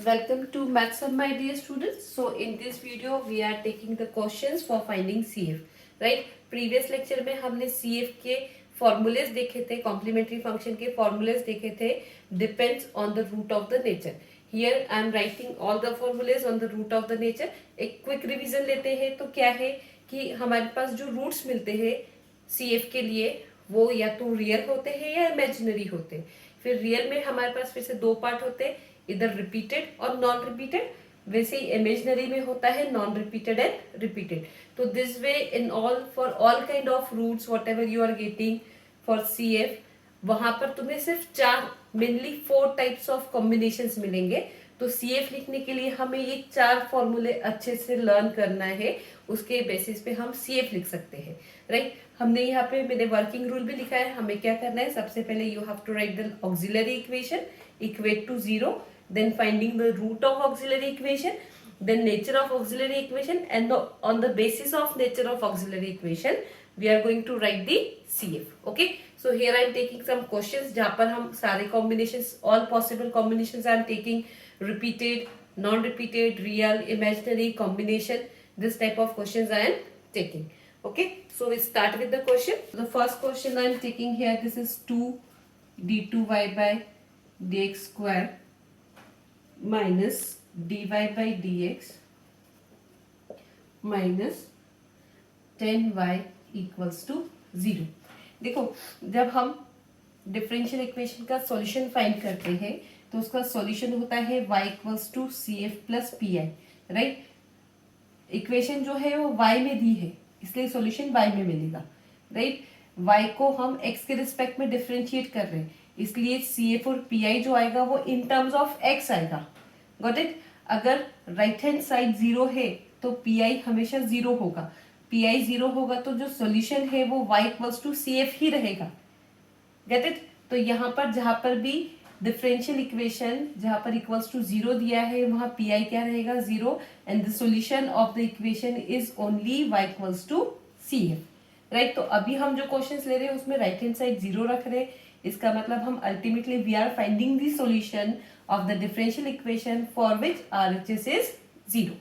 welcome to Maths Hub, my dear students. So in this video we are taking the questions for finding CF. Right? Previous lecture में हमने CF के formulas देखे थे, complementary function के formulas देखे थे, depends on the root of the nature. Here I am writing all the formulas on the root of the nature. एक quick revision लेते हैं तो क्या है कि हमारे पास जो roots मिलते हैं CF के लिए वो या तो रियल होते हैं या इमेजिनरी होते हैं. फिर रियल में हमारे पास फिर से दो पार्ट होते हैं, इधर रिपीटेड और नॉन रिपीटेड. वैसे ही इमेजिनरी में होता है नॉन रिपीटेड एंड रिपीटेड. तो this way in all for all kind of roots whatever you are getting for CF, वहां पर तुम्हें सिर्फ चार मेनली 4 टाइप्स ऑफ कॉम्बिनेशंस मिलेंगे. तो CF लिखने के लिए हमें ये 4 फॉर्मूले अच्छे से लर्न करना है, उसके बेसिस पे हम CF लिख सकते हैं. राइट? हमने यहाँ पे मैंने वर्किंग रूल भी लिखा है. हमें क्या करना है, सबसे पहले you have to write the auxiliary equation equate to 0, then finding the root of auxiliary equation, then nature of auxiliary equation, and on the basis of nature of auxiliary equation we are going to write the CF. Okay, so here I am taking some questions जहाँ पर हम सारे combinations, all possible combinations I am taking, repeated, non-repeated, real, imaginary combination, this type of questions I am taking. Okay, so we start with the question. The first question I am taking here, this is 2 d2y by dx square minus dy by dx minus 10y equals to 0. देखो, जब हम differential equation का solution find करते हैं तो उसका solution होता है y equals to CF plus PI. Right? Equation जो है वो y में दी है, इसलिए सॉल्यूशन y में मिलेगा. राइट? y को हम x के रिस्पेक्ट में डिफरेंशिएट कर रहे हैं, इसलिए CF और PI जो आएगा वो इन टर्म्स ऑफ x आएगा. Got it? अगर राइट हैंड साइड 0 है तो PI हमेशा 0 होगा. PI 0 होगा तो जो सॉल्यूशन है वो y इक्वल्स टू CF ही रहेगा. Get it? तो यहाँ पर जहां पर भी डिफरेंशियल इक्वेशन जहां पर इक्वल्स टू 0 दिया है वहां PI क्या रहेगा, 0, and the solution of the equation is only y equals to CF. Right? तो अभी हम जो क्वेश्चंस ले रहे हैं उसमें राइट हैंड साइड 0 रख रहे हैं. इसका मतलब हम ultimately we are finding the solution of the differential equation for which RHS is 0.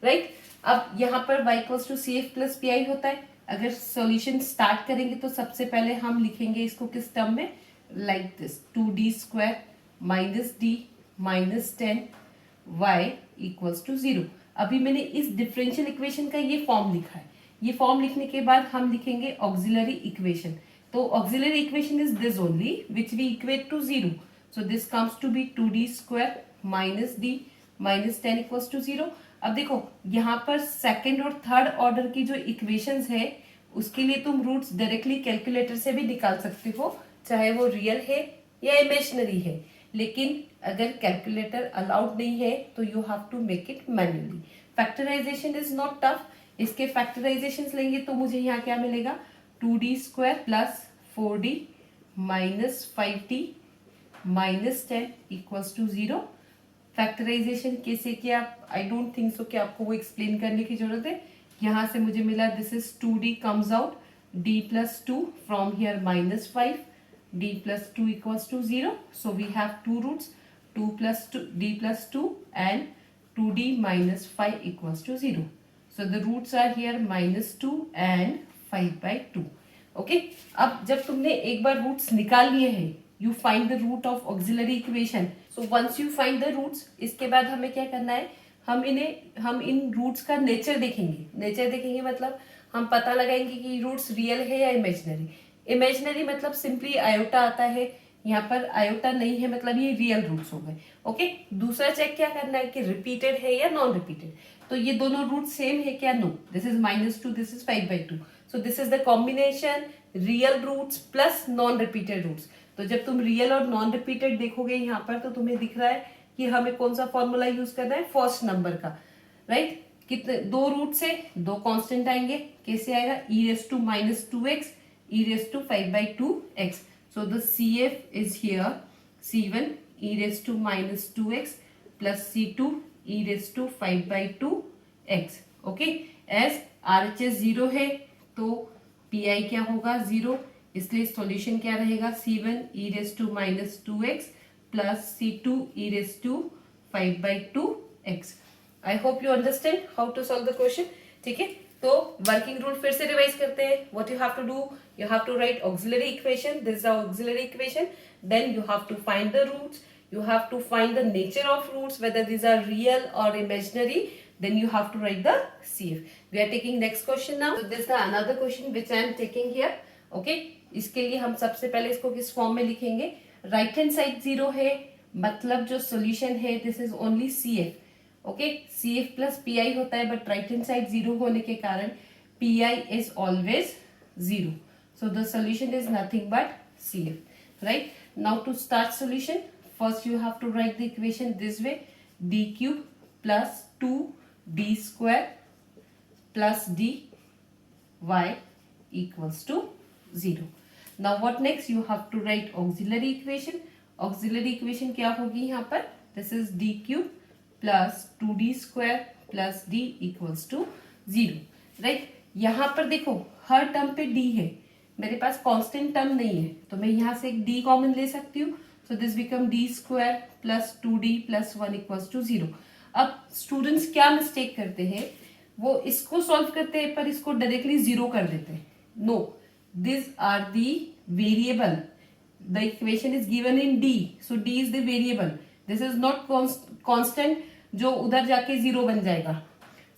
Right? अब यहाँ पर y equals to CF plus PI होता है. अगर सॉल्यूशन स्टार्ट करेंगे तो सबसे पहले हम लिखेंगे इसको किस टर्म में, like this 2d square minus d minus 10y equals to 0. अभी मैंने इस डिफरेंशियल इक्वेशन का ये फॉर्म लिखा है. ये फॉर्म लिखने के बाद हम लिखेंगे ऑक्सिलरी इक्वेशन. तो auxiliary equation is this only which we equate to 0. So this comes to be 2d square minus d minus 10 equals to 0. अब देखो यहाँ पर सेकंड और थर्ड ऑर्डर की जो इक्वेशंस है उसके लिए तुम रूट्स डायरेक्टली कैलकुलेटर से भी निकाल सकते हो, चाहे वो रियल है या इमेजिनरी है. लेकिन अगर कैलकुलेटर अलाउड नहीं है तो you have to make it manually. Factorisation is not tough. इसके फैक्टराइजेशन लेंगे तो मुझे यहाँ क्या मिलेगा, 2d square plus 4d minus 5d minus 10 equals to 0. Factorisation कैसे किया, आई डोंट थिंक सो कि आपको वो एक्सप्लेन करने की जरूरत है. यहाँ से मुझे मिला this is 2d comes out d plus 2 from here minus 5 d plus 2 equals to 0. So we have two roots 2 plus 2 d plus 2 and 2d minus 5 equals to 0. So the roots are here minus 2 and 5/2. Okay, अब जब तुमने एक बार roots निकाल लिए हैं, you find the root of auxiliary equation. So once you find the roots, इसके बाद हमें क्या करना है, हम इन रूट्स का नेचर देखेंगे. नेचर देखेंगे मतलब हम पता लगाएंगे कि रूट्स रियल है या इमेजिनरी. इमेजिनरी मतलब सिंपली आयोटा आता है, यहाँ पर आयोटा नहीं है मतलब ये रियल रूट्स हो गए. ओके, दूसरा चेक क्या करना है कि रिपीटेड है या नॉन रिपीटेड. तो ये दोनों रूट सेम है क्या, no. This is -2, this is 5/2. So this is the combination real roots plus non repeated roots. तो जब तुम रियल और नॉन रिपीटेड देखोगे यहाँ पर तो तुम्हें दिख रहा है कि हमें कौन सा फॉर्मूला यूज करना है, फर्स्ट नंबर का. राइट? कितने दो रूट से दो कांस्टेंट आएंगे, कैसे आएगा, e raised to -2x e raised to 5/2x. So the CF is here C1 e raised to -2x plus C2 e raised to 5/2x. Okay, as RHS 0 है तो PI क्या होगा, 0. इसलिए सॉल्यूशन क्या रहेगा, C1 e raised to -2x plus C2 e raised to 5/2x। I hope you understand how to solve the question. ठीक है, तो वर्किंग रूल फिर से रिवाइज करते हैं। What you have to do, you have to write auxiliary equation, this is the auxiliary equation, then you have to find the roots, you have to find the nature of roots, whether these are real or imaginary, then you have to write the CF. We are taking next question now. So this is the another question which I am taking here. Okay, इसके लिए हम सबसे पहले इसको किस form में लिखेंगे, right hand side 0 है, मतलब जो सोल्यूशन है this is only CF। Okay, CF plus PI होता है, बट राइट हैंड साइड 0 होने के कारण PI is always 0, so the solution is nothing but CF, right? Now to start solution, first you have to write the equation this way, d cube plus 2d square plus dy equals to 0. Now what next, you have to write auxiliary equation. Auxiliary equation क्या होगी यहाँ पर, this is d cube plus 2d square plus d equals to 0, right? यहाँ पर देखो हर term पे d है, मेरे पास कांस्टेंट टर्म नहीं है, तो मैं यहाँ से एक d कॉमन ले सकती हूँ, so this become d square plus 2d plus 1 equals to 0। अब स्टूडेंट्स क्या मिस्टेक करते हैं, वो इसको सॉल्व करते हैं पर इसको डायरेक्टली 0 कर देते हैं। No, this are the variable, the equation is given in d, so d is the variable, this is not constant जो उधर जाके 0 बन जाएगा।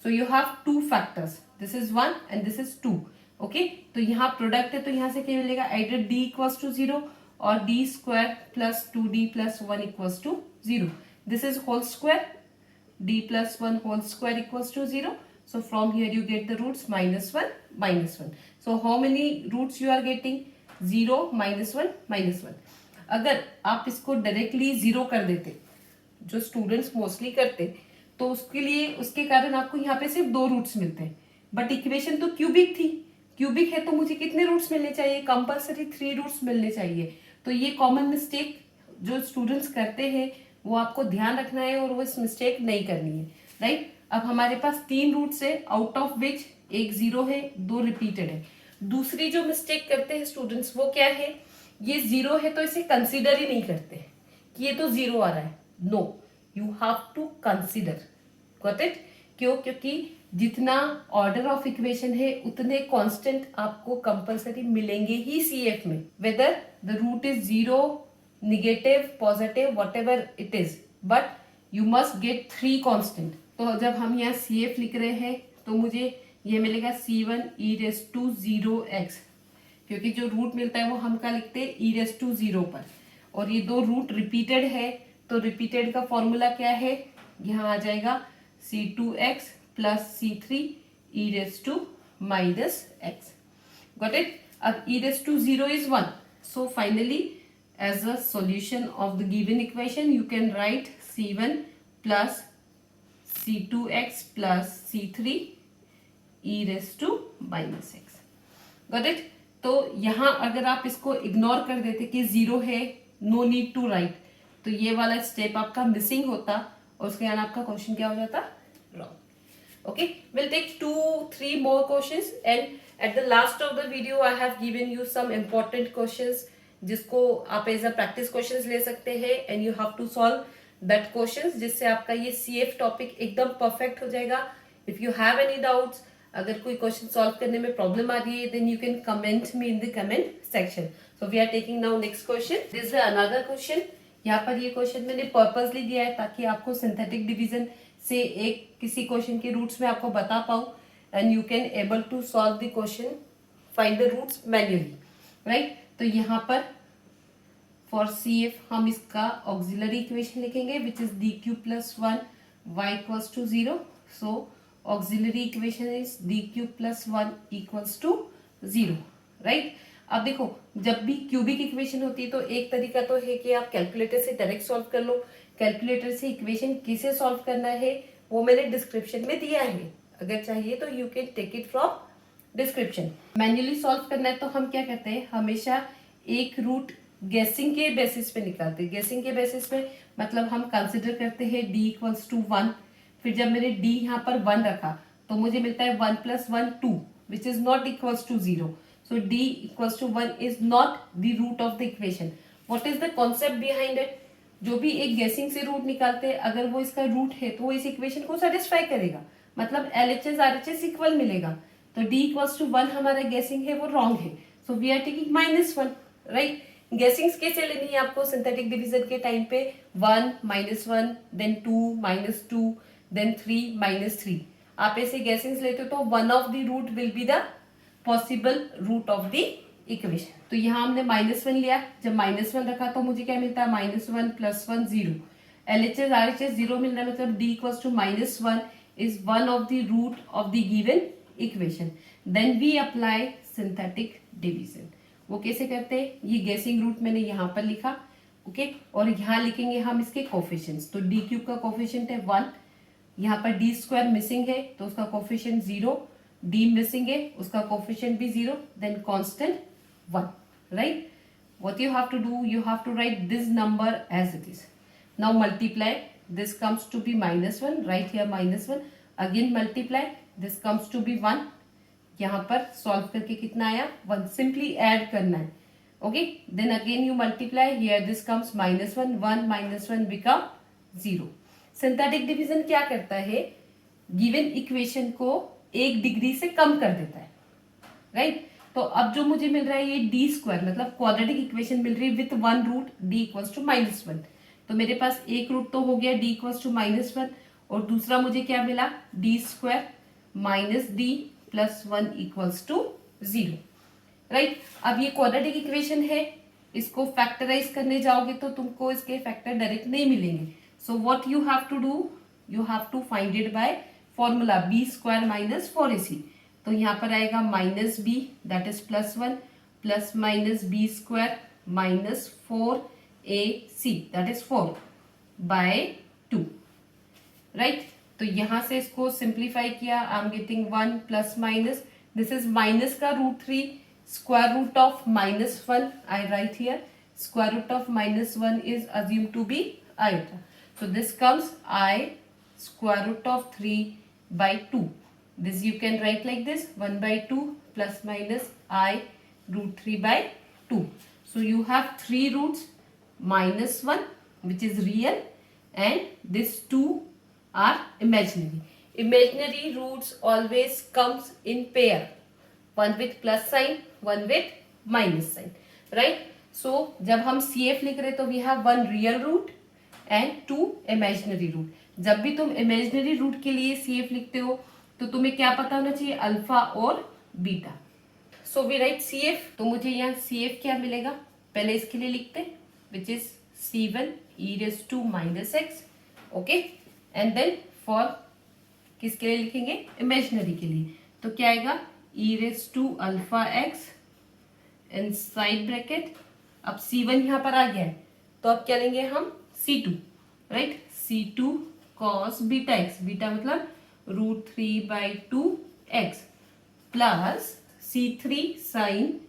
So you have two factors, this is 1 and this is 2। Okay, तो यहाँ product है तो यहाँ से क्या मिलेगा, आइडर d इक्वल्स टू 0 और d square plus 2d plus 1 equals to 0। This is whole square, d plus 1 whole square equals to 0। So from here you get the roots -1 -1। So how many roots you are getting, 0 -1 -1। अगर आप इसको directly 0 कर देते, जो students mostly करते, तो उसके लिए उसके कारण आपको यहाँ पे सिर्फ 2 रूट्स मिलते हैं, बट इक्वेशन तो क्यूबिक थी, क्यूबिक है तो मुझे कितने रूट्स मिलने चाहिए, कंपलसरी 3 रूट्स मिलने चाहिए। तो ये कॉमन मिस्टेक जो स्टूडेंट्स करते हैं वो आपको ध्यान रखना है और वो इस मिस्टेक नहीं करनी है, राइट? अब हमारे पास 3 रूट्स है, आउट ऑफ विच एक 0 है, 2 रिपीटेड है। दूसरी जो मिस्टेक करते हैं स्टूडेंट्स वो क्या है, ये 0 है तो इसे कंसिडर ही नहीं करते कि ये तो 0 आ रहा है। No, you have to consider, got it? क्यों? क्योंकि जितना ऑर्डर ऑफ इक्वेशन है उतने कांस्टेंट आपको कंपलसरी मिलेंगे ही CF में, whether the root is 0, negative, positive, whatever it is, but you must get 3 constant. तो जब हम यहाँ CF लिख रहे हैं तो मुझे ये मिलेगा C1 e⁻0x, क्योंकि जो रूट मिलता है वो हम क्या लिखते हैं, e⁻0 पर, और ये 2 रूट रिपीटेड है, तो रिपीटेड का फॉर्मूला क्या है, यहाँ आ जाएगा C2x plus C3 e⁻x. Got it? अब e⁻0 is 1. So finally, as a solution of the given equation, you can write C1 plus C2x plus C3 e⁻x. Got it? तो यहाँ अगर आप इसको इग्नोर कर देते कि 0 है, नो नीड टू राइट, तो ये वाला स्टेप आपका मिसिंग होता और उसके कारण आपका क्वेश्चन क्या हो जाता, wrong. Okay, we'll take 2-3 more questions, and at the last of the video I have given you some important questions जिसको आप एज अ प्रैक्टिस क्वेश्चंस ले सकते हैं, and you have to solve that questions, जिससे आपका ये CF topic एकदम perfect हो जाएगा। If you have any doubts, अगर कोई क्वेश्चन सॉल्व करने में प्रॉब्लम आ रही है, then you can comment me in the comment section. So we are taking now next question. This is another question. यहाँ पर ये क्वेश्चन मैंने पर्पसली दिया है ताकि आपको सिंथेटिक डिवीजन से एक किसी क्वेश्चन के रूट्स में आपको बता पाऊँ, and you can able to solve the question, find the roots manually, right? तो यहाँ पर फॉर CF हम इसका ऑक्सिलरी इक्वेशन लिखेंगे which is d³ + 1 y = 0। So auxiliary equation is d³ + 1 = 0, right? अब देखो, जब भी क्यूबिक इक्वेशन होती है तो एक तरीका तो है कि आप कैलकुलेटर से डायरेक्ट सॉल्व कर लो। कैलकुलेटर से इक्वेशन किसे सॉल्व करना है वो मैंने डिस्क्रिप्शन में दिया है, अगर चाहिए तो you can take it from description. Manually solve करना है तो हम क्या करते हैं, हमेशा एक रूट गेसिंग के बेसिस पे निकालते हैं। गेसिंग के बेसिस पे मतलब हम कंसिडर करते हैं d = 1, फिर जब मैंने d यहाँ पर 1 रखा तो मुझे मिलता है 1 + 1 2 which is not equals to 0। So d = 1 is not the root of the equation. What is the concept behind it? जो भी एक गेसिंग से रूट निकालते हैं, अगर वो इसका रूट है तो वो इस इक्वेशन को सेटिस्फाई करेगा, मतलब LHS RHS इक्वल मिलेगा। तो D इक्वल्स टू 1 हमारा गेसिंग है वो रॉन्ग है, so we are taking -1, right. Guessings कैसे लेनी है आपको सिंथेटिक डिवीजन के टाइम पे? 1 -1 देन 2 -2 देन 3 -3। आप ऐसे गेसिंग्स लेते हो तो one of the root will be the possible root of the equation. तो यहाँ हमने -1 लिया, जब -1 रखा तो मुझे क्या मिलता है? -1 + 1 0। LHS RHS 0 मिल रहा है, मतलब D equals to -1 is one of the root of the given equation. Then we apply synthetic division. वो कैसे करते हैं? ये गेसिंग रूट मैंने यहाँ पर लिखा, ओके, और यहाँ लिखेंगे हम इसके कोफिशिएंट्स। तो d क्यूब का कोफिशिएंट है 1, यहाँ पर d स्क्वायर मिसिंग है तो उसका कोफिशिएंट 0, d मिसिंग है उसका कोफिशिएंट भी 0, then constant 1, right? What you have to do, you have to write this number as it is. Now multiply, this comes to be -1, right here -1, again multiply, this comes to be 1, यहाँ पर solve करके कितना आया? 1, simply add करना है, okay, then again you multiply, here this comes -1, 1 -1 become 0। Synthetic division क्या करता है? गिवन इक्वेशन को 1 डिग्री से कम कर देता है, राइट। तो अब जो मुझे मिल रहा है ये डी स्क्वायर, मतलब क्वाड्रेटिक इक्वेशन मिल रही है with 1 root, d equals to -1। तो मेरे पास एक रूट तो हो गया d इक्वल्स टू -1, और दूसरा मुझे क्या मिला? d square -d + 1 equals to 0, right. अब ये क्वाड्रेटिक इक्वेशन है, इसको फैक्टराइज करने जाओगे तो तुमको इसके फैक्टर डायरेक्ट नहीं मिलेंगे। So what you have to do, you have to find it by formula b² - 4ac। तो यहाँ पर आएगा -b that is +1 plus -b² -4ac that is 4/2, right. तो यहाँ से इसको सिंप्लीफाई किया, I am getting 1 +- this is minus का √3, square root of -1 I write here, square root of -1 is assume to be iota, so this comes I√3/2. This you can write like this, 1/2 ± I√3/2. So you have 3 roots, -1 which is real and these 2 are imaginary. Imaginary roots always comes in pair, one with plus sign, one with minus sign, right? So जब हम CF लिख रहे तो we have 1 real root and 2 imaginary root. जब भी तुम imaginary root के लिए CF लिखते हो तो तुम्हें क्या पता होना चाहिए? अल्फा और beta. So we write CF, तो मुझे यहाँ CF क्या मिलेगा? पहले इसके लिए लिखते हैं, which is C1 e⁻⁻x, okay, and then for किसके लिए लिखेंगे? इमेजिनरी के लिए। तो क्या आएगा? e⁻⁴x inside bracket. अब C1 यहाँ पर आ गया है तो अब क्या लेंगे हम? C2, right, C2 cos βx, beta मतलब √3/2x plus C3 sin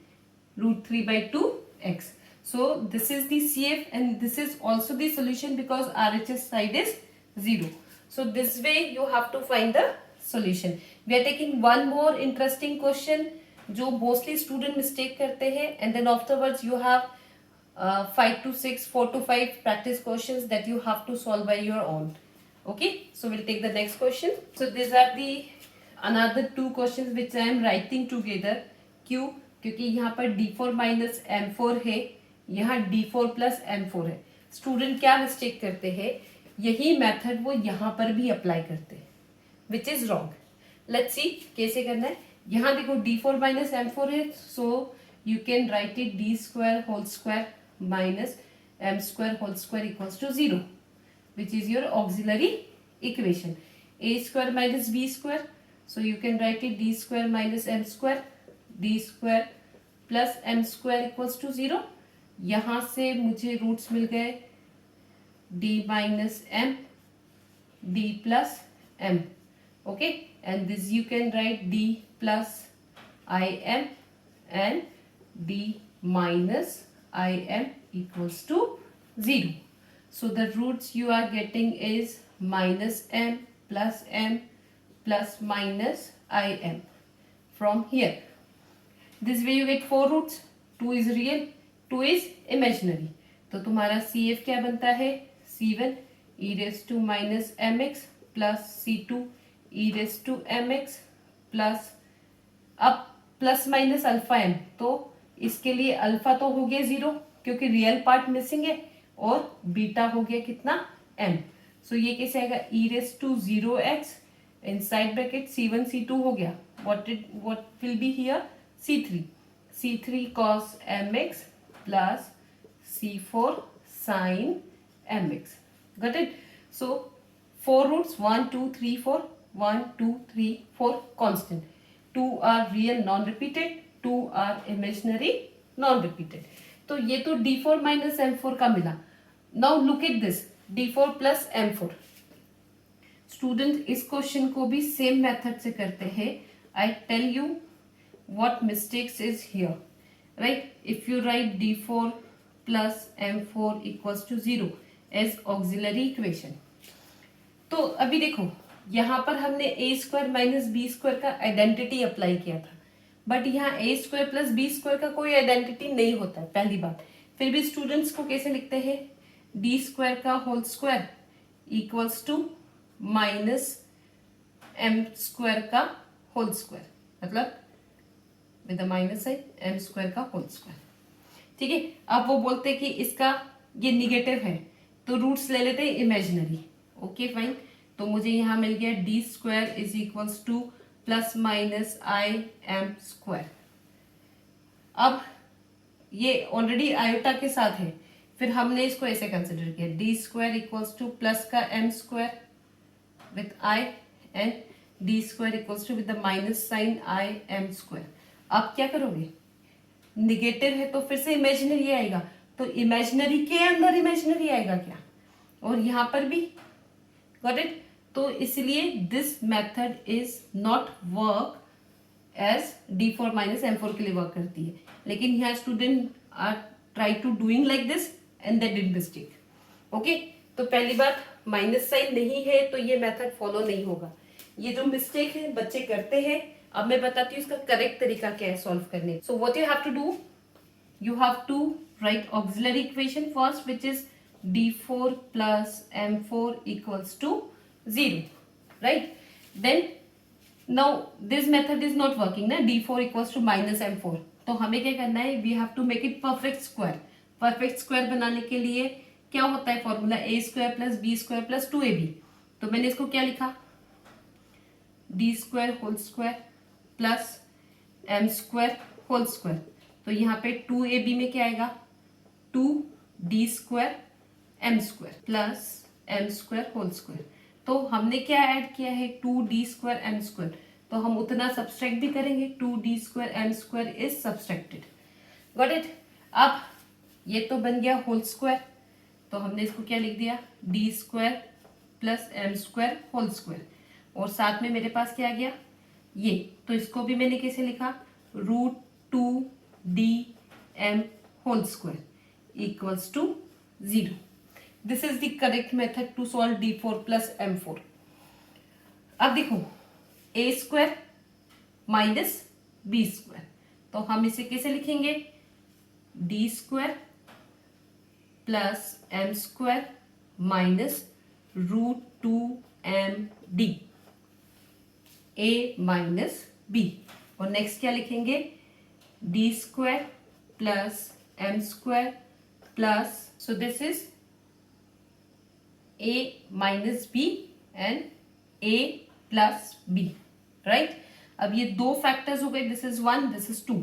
√3/2x. So this is the CF and this is also the solution because RHS side is 0. So this way you have to find the solution. We are taking one more interesting question जो mostly student mistake करते हैं, and then afterwards you have 5 to 6, 4 to 5 practice questions that you have to solve by your own. Okay, so we'll take the next question. So these are the another 2 questions which I am writing together. क्यों? क्योंकि यहाँ पर d4 - m4 है, यहाँ d4 + m4 है। Student क्या mistake करते हैं? यही मेथड वो यहाँ पर भी अप्लाई करते हैं, which is wrong. Let's see कैसे करना है। यहाँ देखो d4 - m4 है, so you can write it d² whole square -m² whole square equals to 0, which is your auxiliary equation. a² - b², so you can write it d² - m², d² plus m² equals to 0. यहाँ से मुझे roots मिल गए d - m, d plus m, okay, and this you can write d plus im and d minus im equals to 0. So the roots you are getting is -m plus m plus minus im from here. This way you get 4 roots, 2 is real, 2 is imaginary. तो तुम्हारा CF क्या बनता है, C1 e raise to minus m x plus C2 e raise to m x plus, अब plus minus alpha m, तो इसके लिए alpha तो हो गया 0 क्योंकि रियल पार्ट मिसिंग है, और बीटा हो गया कितना, m। सो ये कैसे आएगा, e raise to 0x inside bracket C1 C2 हो गया, what will be here, C3 cos mx plus C4 sin mx, got it? So 4 roots, 1 2 3 4, 1 2 3 4 constant, 2 are real non repeated, 2 are imaginary non repeated। तो ये तो d4 minus m4 का मिला। Now look at this, d4 plus m4। Student इस क्वेश्चन को भी same method से करते हैं। I tell you what mistakes is here, right? If you write d4 plus m4 equals to 0 as auxiliary equation, तो अभी देखो यहाँ पर हमने a square minus b square का आइडेंटिटी अप्लाई किया था, बट यहाँ a square plus b square का कोई आइडेंटिटी नहीं होता है, पहली बात। फिर भी स्टूडेंट्स को कैसे लिखते हैं, d स्क्वायर का whole square equals to minus m square का होल स्क्वायर, मतलब with minus sign m square का होल स्क्वायर, ठीक है। अब वो बोलते हैं कि इसका ये निगेटिव है, तो रूट्स ले लेते हैं इमेजिनरी, ओके फाइन। तो मुझे यहाँ मिल गया D square is equals to plus minus i M square. अब ये ऑलरेडी आयोटा के साथ है, फिर हमने इसको ऐसे कंसिडर किया, D square equals to plus का M square with I and D square equals to with the minus sign I M square. आप क्या करोगे, निगेटिव है तो फिर से इमेजिनरी आएगा, तो इमेजिनरी के अंदर इमेजिनरी आएगा क्या, और यहां पर भी, गॉट इट। तो इसलिए this method is not work as d4 minus m4 के लिए वर्क करती है, लेकिन यहाँ student are try to doing like this and they did mistake, okay. तो पहली बात, माइनस साइन नहीं है तो ये मेथड फॉलो नहीं होगा। ये जो मिस्टेक है बच्चे करते हैं, अब मैं बताती हूँ इसका करेक्ट तरीका क्या है सॉल्व करने। So what you have to do, you have to write auxiliary equation first, which is d4 plus m4 equals to 0, right? Then now this method is not working na, d4 equals to minus m4, तो हमें क्या करना है, we have to make it perfect square। perfect square बनाने के लिए क्या होता है formula, a square plus b square plus 2ab। तो मैंने इसको क्या लिखा, d square whole square plus m square whole square. तो यहाँ पे 2ab में क्या आएगा, 2d square m square plus m square whole square. तो हमने क्या ऐड किया है, 2d स्क्वायर m स्क्वायर, तो हम उतना सब्सट्रैक्ट भी करेंगे, 2d square m square is subtracted, got it. अब ये तो बन गया होल स्क्वायर, तो हमने इसको क्या लिख दिया, d square plus m square whole square, और साथ में मेरे पास क्या आ गया ये, तो इसको भी मैंने कैसे लिखा, √2dm whole square equals to 0। This is the correct method to solve d4 plus m4। अब देखो a square minus b square, तो हम इसे कैसे लिखेंगे, d square plus m square minus √2md a minus b, और नेक्स्ट क्या लिखेंगे, d square plus m square plus, so this is a minus b and a plus b, right. अब ये दो फैक्टर्स हो गए, दिस इज 1 दिस इज 2,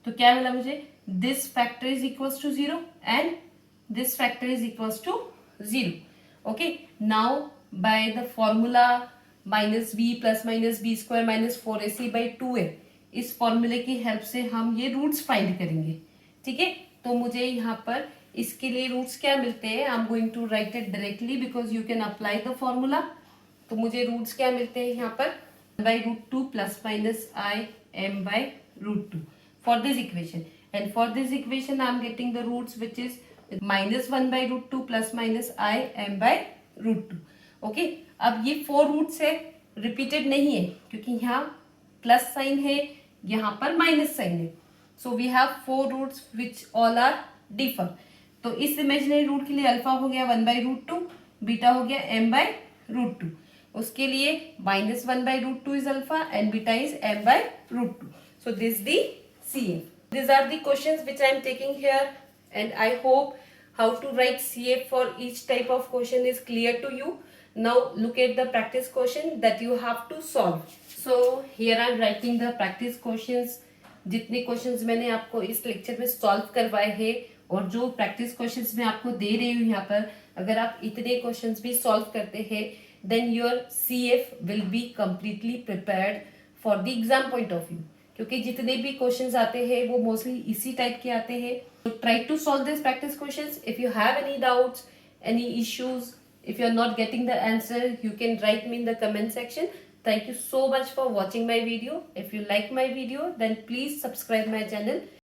तो क्या मिला मुझे, this factor is equals to 0 and this factor is equals to 0, okay. Now by the formula minus b plus minus b square minus 4ac/2a, इस फॉर्मूले की हेल्प से हम ये रूट्स फाइंड करेंगे, ठीक है। तो मुझे यहाँ पर इसके लिए रूट्स क्या मिलते हैं, I am going to write it directly because you can apply the formula. तो मुझे रूट्स क्या मिलते हैं यहाँ पर, √2 plus minus i m by √2 for this equation, and for this equation I am getting the roots which is -1/√2 plus minus i m by √2, okay. अब ये 4 roots है, रिपीटेड नहीं है क्योंकि यहाँ प्लस साइन है, यहाँ पर माइनस साइन है, so we have 4 roots which all are differ. तो इस इमेजिनरी रूट के लिए अल्फा हो गया 1/√2, बीटा हो गया m/√2। उसके लिए -1/√2 is alpha and beta is m/√2। So this the CF. These are the questions which I am taking here, and I hope how to write CF for each type of question is clear to you. Now look at the practice question that you have to solve. So here I am writing the practice questions. जितने questions मैंने आपको इस lecture में solve करवाए हैं और जो practice questions मैं आपको दे रही हूँ यहाँ पर, अगर आप इतने क्वेश्चंस भी सॉल्व करते हैं then your CF will be completely prepared for the exam point of view, क्योंकि जितने भी क्वेश्चंस आते हैं वो मोस्टली इसी टाइप के आते हैं. So try to solve these practice questions. If you have any doubts, any issues, if you are not getting the answer, you can write me in the comment section. Thank you so much for watching my video. If you like my video, then please subscribe my channel.